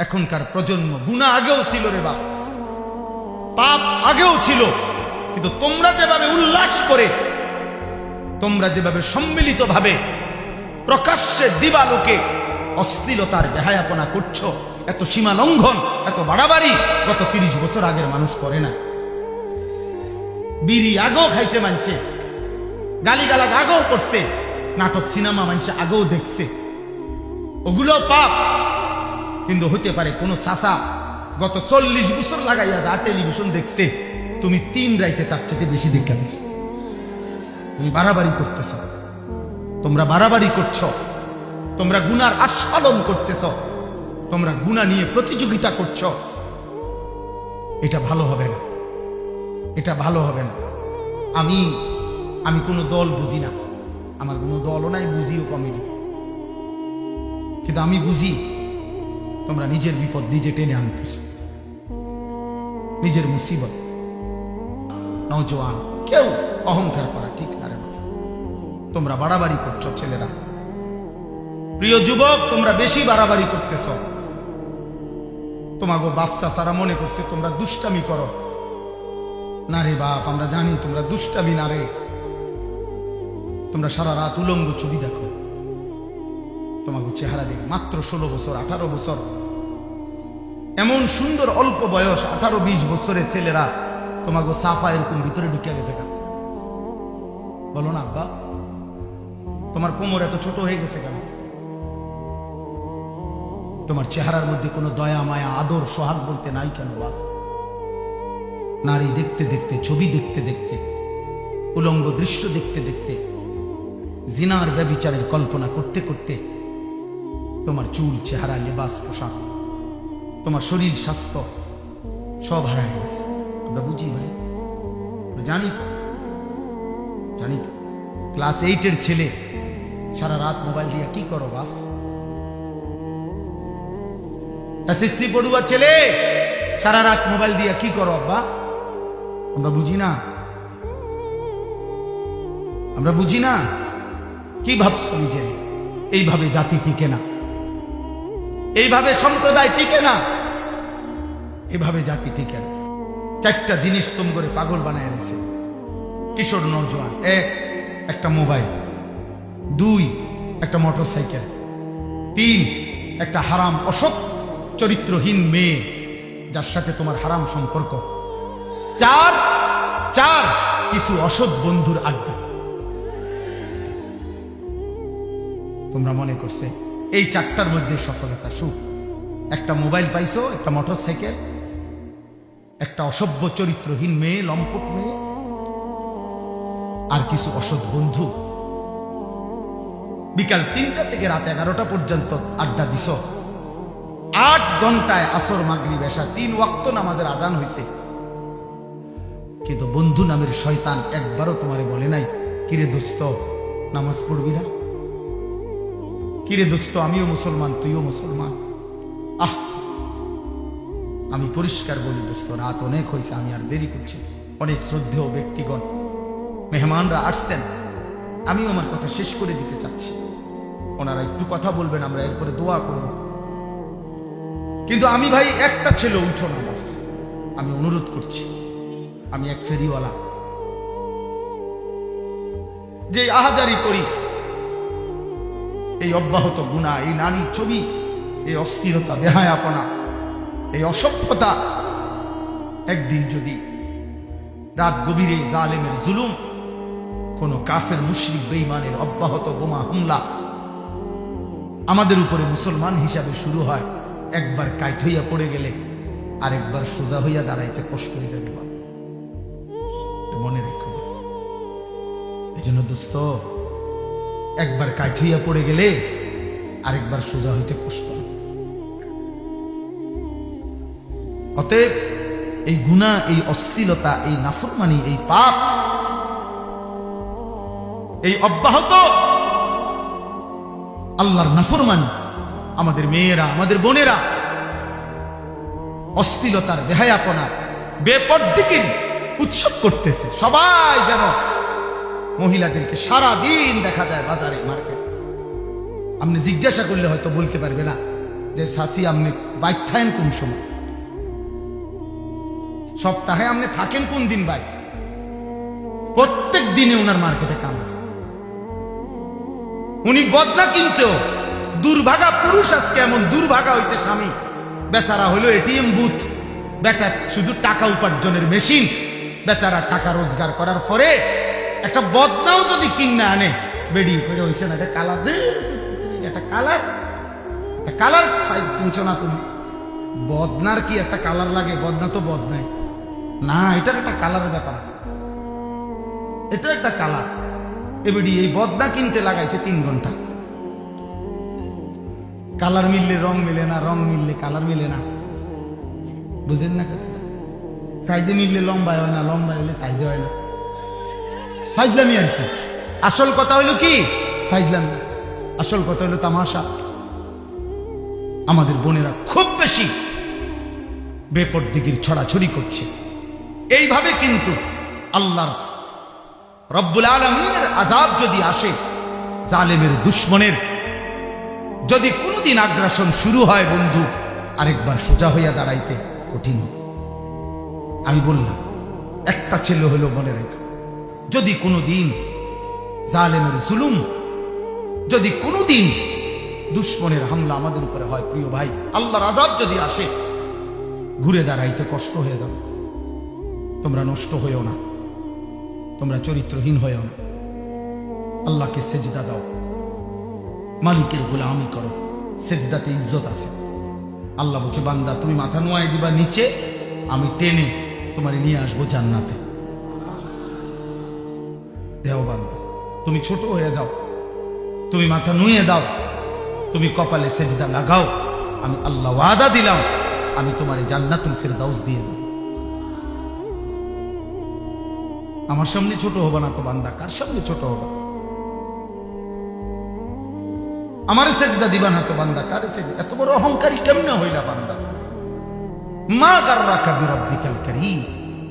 এখনকার প্রজন্ম গুনাহ আগেও ছিল রে বাপ, পাপ আগেও ছিল, কিন্তু তোমরা যেভাবে উল্লাস করে, তোমরা যেভাবে সম্মিলিত ভাবে প্রকাশ্যে দিবালোকে অশ্লীলতার বেহায়াপনা করছো, এত সীমা লঙ্ঘন, এত বাড়াবাড়ি গত 30 বছর আগের মানুষ করে না। বিড়ি আগেও খাইছে মানুষে, গালিগালাজ আগেও করছে, নাটক সিনেমা মানুষে আগেও দেখছে, ওগুলো পাপ। কিন্তু হতে পারে কোন চাচা গত 40 বছর লাগাইয়া যা টেলিভিশন দেখছে, তুমি 3 রাইতে তার চেয়ে বেশি দেখা দিছ। তুমি বাড়াবাড়ি করতেছ, তোমরা বাড়াবাড়ি করছ, তোমরা গুনার আস্বাদন করতেছ, তোমরা গুনাহ নিয়ে প্রতিযোগিতা করছ। এটা ভালো হবে না, এটা ভালো হবে না। আমি কোনো দল বুঝি না, আমার কোনো দলও নাই, বুঝিও কমেডি, কিন্তু আমি বুঝি তোমরা নিজের বিপদ নিজে টেনে আনতেছ, নিজের মুসিবত। নওজোয়ান কেউ অহংকার করা ঠিক না রে বাবা, তোমরা বাড়াবাড়ি করছো ছেলেরা। প্রিয় যুবক, তোমরা বেশি বাড়াবাড়ি করতেছ। তোমাগো বাপ চাচারা মনে করছে তোমরা দুষ্টামি করো। না রে বাপ, আমরা জানি তোমরা দুষ্টামি না রে। তোমরা সারা রাত উলঙ্গ ছবি দেখো, তোমাকে চেহারা দেখে মাত্র 16 বছর 18 বছর, এমন সুন্দর অল্প বয়স 18-20 বছরের ছেলেরা তোমাকে সাফা এরকম ভিতরে ঢুকে গেছে। কেন বলো না আব্বা? তোমার কোমর এত ছোট হয়ে গেছে কেন? তোমার চেহারার মধ্যে কোনো দয়া মায়া আদর সোহাগ বলতে নাই কেন বাপ? নারী দেখতে দেখতে, ছবি দেখতে দেখতে, উলঙ্গ দৃশ্য দেখতে দেখতে, জিনার ব্যভিচারের কল্পনা করতে করতে তোমার চুল, চেহারা, লেবাস, পোশাক, তোমার শরীর স্বাস্থ্য সব হারায় গেছে। আমরা বুঝি ভাই, জানি তো, জানি তো। ক্লাস 8-এর ছেলে সারা রাত মোবাইল দিয়ে কি করো বাপ? এসএসসি পড়ুয়া ছেলে সারা রাত মোবাইল দিয়ে কি করো আব্বা? আমরা বুঝি না, আমরা বুঝি না। কি ভাবছো নিজে? এইভাবে জাতি টিকে না, এইভাবে সম্প্রদায় টিকে না, এভাবে জাতি টিকে না। 4টা জিনিস তুম করে পাগল বানায় নিছে কিশোর নওজোয়ান। 1, একটা মোবাইল, 2, একটা মোটরসাইকেল, 3, একটা হারাম অসৎ চরিত্রহীন মেয়ে যার সাথে তোমার হারাম সম্পর্ক, 4 কিছু অসৎ বন্ধুর আড্ডা। তোমরা মনে করছে এই 4টার মধ্যে সফলতা সুখ? একটা মোবাইল পাইছো, একটা মোটরসাইকেল, একটা অসভ্য চরিত্রহীন মেয়ে, লম্পট মেয়ে, আর কিছু অসৎ বন্ধু। বিকাল 3টা থেকে রাত 11টা পর্যন্ত আড্ডা দিছ। 8 ঘন্টায় আসর, মাগরিব, এশা 3 ওয়াক্ত নামাজের আজান হয়েছে, কিন্তু বন্ধু নামের শয়তান একবারও তোমারে বলে নাই কিরে দোস্ত নামাজ পড়বি না? কিরে দোস্ত আমিও মুসলমান, তুইও মুসলমান। আমি পরিষ্কার বলি দোস্ত, রাত অনেক হয়েছে, আমি আর দেরি করছি। অনেক শ্রদ্ধেয় ব্যক্তিগণ, মেহমানরা আসছেন, আমি আমার কথা শেষ করে দিতে চাচ্ছি। ওনারা একটু কথা বলবেন, আমরা এরপরে দোয়া করব। কিন্তু আমি ভাই একটা ছেলে উঠো না বাপ, আমি অনুরোধ করছি। আমি এক ফেরিওয়ালা, যে আহাজারি করি, এই অব্যাহত গুনাহ, এই নারীর ছবি, এই অস্থিরতা, বেহায়াপনা, এই অসভ্যতা, একদিন যদি রাত গভীরে জালেমের জুলুম, কোন কাফের মুশরিক বেঈমানের অব্যাহত বোমা হামলা আমাদের উপরে মুসলমান হিসাবে শুরু হয়, একবার কাইট হইয়া পড়ে গেলে আরেকবার সোজা হইয়া দাঁড়াইতে কষ্ট হয়ে যাবে। মনে রেখো, এই জন্য দোস্ত, একবার কাইট হইয়া পড়ে গেলে আরেকবার সোজা হইতে কষ্ট। অতএব এই গুনাহ, এই অশ্লীলতা, এই নাফরমানি, এই পাপ, এই অব্যাহত আল্লাহর নাফরমানি, আমাদের মেয়েরা, আমাদের বোনেরা অশ্লীলতার, বেহায়াপনার, বেপরদিকির উৎসব করতেছে। সবাই যেন মহিলাদেরকে সারা দিন দেখা যায় বাজারে, মার্কেট। আপনি জিজ্ঞাসা করলে হয়তো বলতে পারবে না যে শাসি আপনি বাইক থাকেন কোন সময়, সপ্তাহে আপনি থাকেন কোন দিন বাইক? প্রত্যেক দিনে ওনার মার্কেটে কাম আছে। উনি বদনা কিনতেও দুর্ভাগা পুরুষ, আজকে এমন দুর্ভাগা হইছে স্বামী বেচারা হইল এটিএম বুথ, বেটা শুধু টাকা উপার্জনের মেশিন। বেচারা টাকা রোজগার করার পরে একটা বদনাও যদি কিনে আনে, বেডি করে হইছে না, এটা কালার দে, এটা কালার, একটা কালার চিনছো না তুমি? বদনার কি একটা কালার লাগে? বদনা তো বদনাই না, এটার একটা কালারের ব্যাপার আছে, এটা একটা কালার। এবেডি এই বদনা কিনতে লাগাইছে 3 ঘন্টা। কালার মিললে রং মিলে না, রং মিললে কালার মিলে না, বুঝেন না কথা? সাইজে মিললে লম্বায় হয় না, লম্বায় হলে সাইজে হয় না। ফাইজলামি আর কি। আসল কথা হইল কি? ফাইজলামি। আসল কথা হইল তামাশা। আমাদের বোনেরা খুব বেশি বেপরদিগির ছড়াছড়ি করছে। এইভাবে কিন্তু আল্লাহর রব্বুল আলামিনের আযাব যদি আসে, জালেমের দুশমনের যদি কোনোদিন আগ্রাসন শুরু হয় বন্ধু, আরেকবার সোজা হইয়া দাঁড়াইতে কঠিন। আমি বললাম একটা ছেলে হলো, মনে রেখো, যদি কোনোদিন জালেমের জুলুম, যদি কোনোদিন দুশমনের হামলা আমাদের উপরে হয়, প্রিয় ভাই, আল্লাহর আযাব যদি আসে, ঘুরে দাঁড়াইতে কষ্ট হয়ে যাবে। তোমরা নষ্ট হয়েও না, তোমরা চরিত্রহীন হয়েও না। আল্লাহকে সেজদা দাও, মালিকের গোলামি করো, সেজদাতে ইজ্জত আছে। আল্লাহ বলছে, বান্দা তুমি মাথা নোয়াই দিবা নিচে, আমি টেনে তোমার নিয়ে আসবো জান্নাতে। দেও বান্দা, তুমি ছোট হয়ে যাও, তুমি মাথা নুয়ে দাও, তুমি কপালে সেজদা লাগাও, আমি আল্লাহ ওয়াদা দিলাম, আমি তোমার জান্নাতুল ফিরদাউস দিয়ে দেব। আমার সামনে ছোট হবা না তো বান্দা, কার সামনে ছোট হবা? আমার সেজদা দিবা না তো বান্দা, কার সেজদা? এত বড় অহংকারী কেমনে হইলা বান্দা? মা গাররাকা বিরাব্বিকাল কারীম।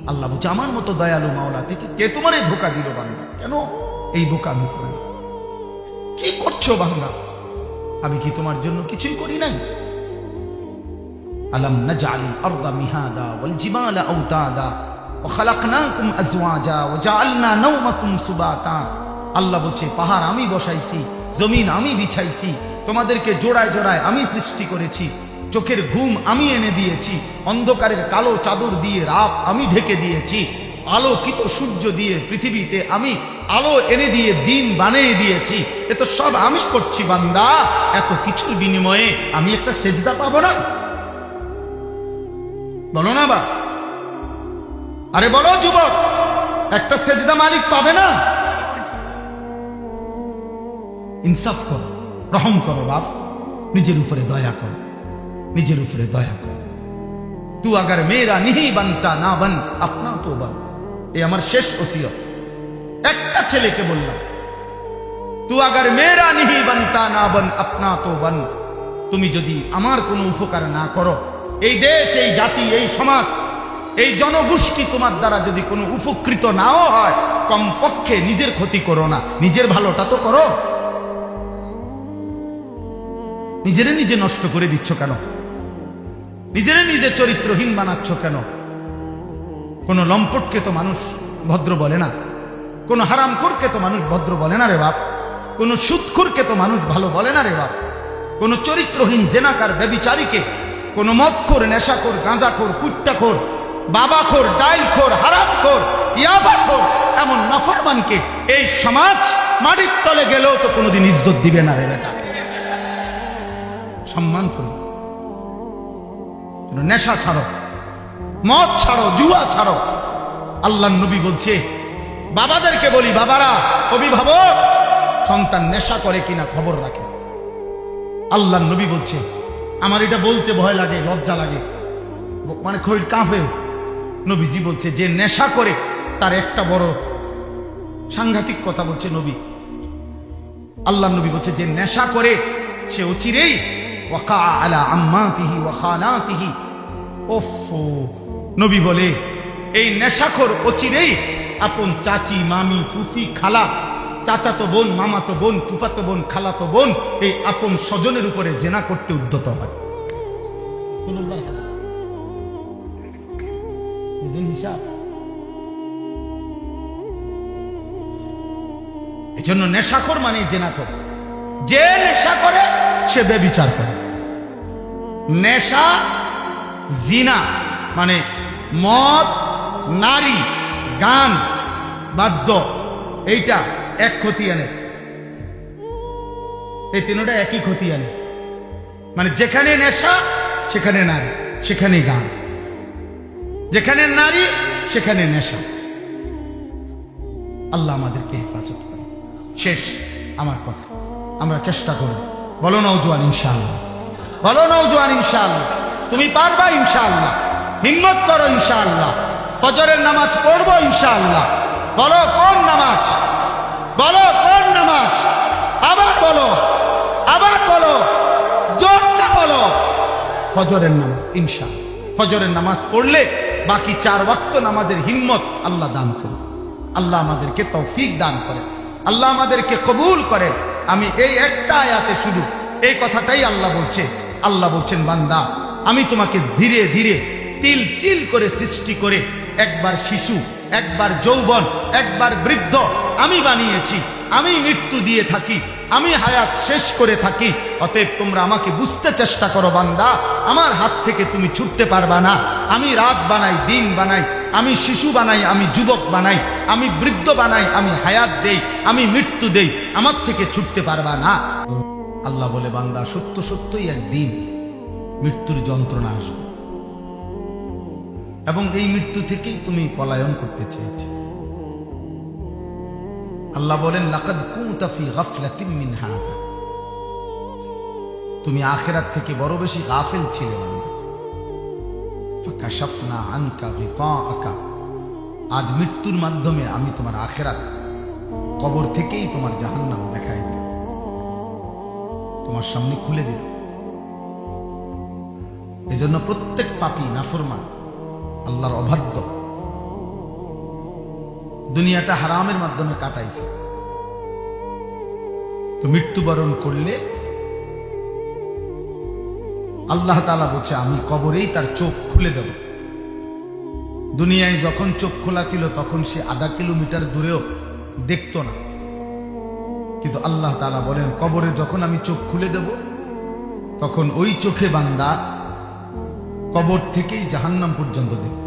আল্লাহ বলছে, আমার মতো দয়ালু মাওলা থেকে কে তোমারে ধোঁকা দিল বান্দা? কেন এই বোকামি করে? কি করছো বান্দা? আমি কি তোমার জন্য কিছুই করি নাই? আলাম নাজআলিল আরদা মিহাদা ওয়াল জিবালা আওতাদা ওয়া খালাকনাকুম আজওয়াজা ওয়া জাআলনা নাওমাকুম সুবাতা। আল্লাহ বলছে, পাহাড় আমি বসাইছি, জমিন আমি বিছাইছি, তোমাদেরকে জোড়ায় জোড়ায় আমি সৃষ্টি করেছি, চোখের ঘুম আমি এনে দিয়েছি, অন্ধকারের কালো চাদর দিয়ে রাত আমি ঢেকে দিয়েছি, আলোকিত সূর্য দিয়ে পৃথিবীতে আমি আলো এনে দিয়ে দিন বানিয়ে দিয়েছি। এ তো সব আমি করছি বান্দা, এত কিছুর বিনিময়ে আমি একটা সেজদা পাবো না? বলো না বা? আরে বলো যুবক, একটা সেজদা মালিক পাবে না? ইনসাফ করো, রহম করো বাপ, নিজের উপরে দয়া করো, নিজের উপরে দয়া করো। তু আগার মেরা নিহি বানতা না বন আপনা তো বন। এই আমার শেষ ওসিয়ত। একটা ছেলেকে বললাম, তু আগার মেরা নিহি বানতা না বন আপনা তো বন। তুমি যদি আমার কোনো উপকার না করো, এই দেশ, এই জাতি, এই সমাজ, এই জনগোষ্ঠী তোমার দ্বারা যদি কোনো উপকৃত নাও হয়, কমপক্ষে নিজের ক্ষতি করো না, নিজের ভালোটা তো করো। নিজেরে নিজে নষ্ট করে দিচ্ছ কেন? নিজেরে নিজে চরিত্রহীন বানাচ্ছ কেন? কোন লম্পটকে তো মানুষ ভদ্র বলে না, কোন হারামখোরকে তো মানুষ ভদ্র বলে না রে বাপ, কোন সুদখোরকে তো মানুষ ভালো বলে না রে বাপ, কোন চরিত্রহীন জেনাকার ব্যভিচারীকে, কোন মদখোর, নেশাখোর, গাঁজাখোর, ফুট্টাখোর, বাবাখোর, ডাইলখোর, হারামখোর, ইয়াবাখোর, এমন নাফরমানকে এই সমাজ মাটির তলে গেলেও তো কোনোদিন ইজ্জত দিবে না রে বেটা। সম্মান করো, নেশা ছাড়ো, মদ ছাড়ো, জুয়া ছাড়ো। আল্লাহ নবী বলছে, বাবাদেরকে বলি, বাবারা, অভিভাবক, সন্তান নেশা করে কিনা খবর রাখে। আল্লাহ নবী বলছে, আমার এটা বলতে ভয় লাগে, লজ্জা লাগে, মানে খৈর কাঁপে। নবীজি বলছে, যে নেশা করে তার একটা বড় সাংঘাতিক কথা বলছে নবী। আল্লাহ নবী বলছে, যে নেশা করে সে অচিরেই ওয়াকা আলা আম্মাতিহি ওয়া খালাতিহি। ওফ, নবী বলে, এই নেশাখোর অচিরেই আপন চাচি, মামি, ফুফি, খালা, চাচাতো বোন, মামাতো বোন, ফুফাতো বোন, খালাতো বোন, এই আপন স্বজনের উপরে জেনা করতে উদ্যত হয়। কোন নম্বর হাদিস? বুঝুন হিসাব। এজন্য নেশাখোর মানে জেনা করে। যে নেশা করে সে ব্যভিচার করে। নেশা জিনা মানে মদ, নারী, গান, বাদ্য, এইটা এক ক্ষতি আনে। এই তিনটা একই ক্ষতি আনে। মানে যেখানে নেশা সেখানে নারী, সেখানে গান, যেখানে নারী সেখানে নেশা। আল্লাহ আমাদেরকে হেফাজত করে। শেষ আমার কথা, আমরা চেষ্টা করব। বলো নওজোয়ান ইনশাআল্লাহ, বলো নওজোয়ান ইনশাআল্লাহ, তুমি পারবা ইনশাআল্লাহ, হিম্মত করো ইনশাআল্লাহ, ফজরের নামাজ পড়বো ইনশাআল্লাহ। বলো কোন নামাজ, বলো কোন নামাজ, আবার বলো, আবার বলো, জোরসে বলো, ফজরের নামাজ ইনশাআল্লাহ। ফজরের নামাজ পড়লে বাকি 4 ওয়াক্ত নামাজের হিম্মত আল্লাহ দান করে। আল্লাহ আমাদেরকে তৌফিক দান করে, আল্লাহ আমাদেরকে কবুল করেন। আমি এই একটা আয়াতে শুধু এই কথাটাই আল্লাহ বলছে। আল্লাহ বলছেন, বান্দা আমি তোমাকে ধীরে ধীরে তিল তিল করে সৃষ্টি করে একবার শিশু, একবার যৌবন, একবার বৃদ্ধ আমি বানিয়েছি। আমি মৃত্যু দিয়ে থাকি, আমি হায়াত শেষ করে থাকি। অতএব তোমরা আমাকে বুঝতে চেষ্টা করো বান্দা, আমার হাত থেকে তুমি ছুটতে পারবা না। আমি রাত বানাই, দিন বানাই, আমি শিশু বানাই, আমি যুবক বানাই, আমি বৃদ্ধ বানাই, আমি হায়াত দেই, আমি মৃত্যু দেই, আমার থেকে ছুটতে পারবা না। আল্লাহ বলে, বান্দা সত্য সত্যই একদিন মৃত্যুর যন্ত্রণা আসবে, এবং এই মৃত্যু থেকেই তুমি পলায়ন করতে চেয়েছি। আল্লাহ বলেন, লাকাদ কুনতা ফি গাফলাতিন মিন হাযা, তুমি আখিরাত থেকে বড় বেশি গাফিল ছিলে বান্দা। ফাকাশাফনা আনকা গিতাআকা, আজ মৃত্যুর মাধ্যমে আমি তোমার আখিরাত, কবর থেকেই তোমার জাহান্নাম দেখাই দিলাম, তোমার সামনে খুলে দিলাম। এজন্য প্রত্যেক পাপী, নাফরমান, আল্লাহর অবাধ্য, দুনিয়াটা হারামের মাধ্যমে কাটাইছে। তো মৃত্যুবরণ করলে আল্লাহ তাআলা বলছে, আমি কবরেই তার চোখ খুলে দেব। দুনিয়ায় যখন চোখ খোলা ছিল তখন সে আধা কিলোমিটার দূরেও দেখত না, কিন্তু আল্লাহ তাআলা বলেন, কবরে যখন আমি চোখ খুলে দেব তখন ওই চোখে বান্দা কবর থেকেই জাহান্নাম পর্যন্ত দেখবে,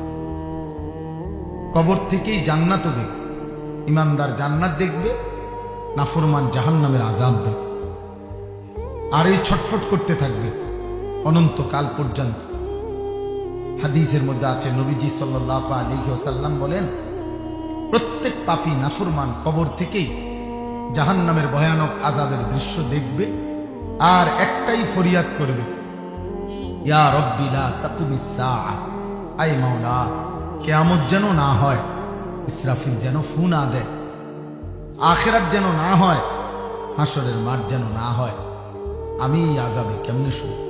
কবর থেকেই জান্নাতও দেখবে। ইমানদার জান্নাত দেখবে, নাফরমান জাহান্নামের আযাব দেখবে। আর এই ছটফট করতে থাকবে অনন্তকাল পর্যন্ত। হাদিসের মধ্যে আছে, নবীজি সাল্লাল্লাহু আলাইহি ওয়াসাল্লাম বলেন, প্রত্যেক পাপী নাফরমান কবর থেকেই জাহান্নামের ভয়ানক আযাবের দৃশ্য দেখবে, আর একটাই ফরিয়াদ করবে, ইয়া রব্বি লা তাকুমিস সাআ, আয় মাওলা কিয়ামত যেন না হয়, ইসরাফিল যেন ফু না দেয়, আখিরাত যেন না হয়, হাসরের মাঠ যেন না হয়, আমি এই আযাবে কেমনে শুনব।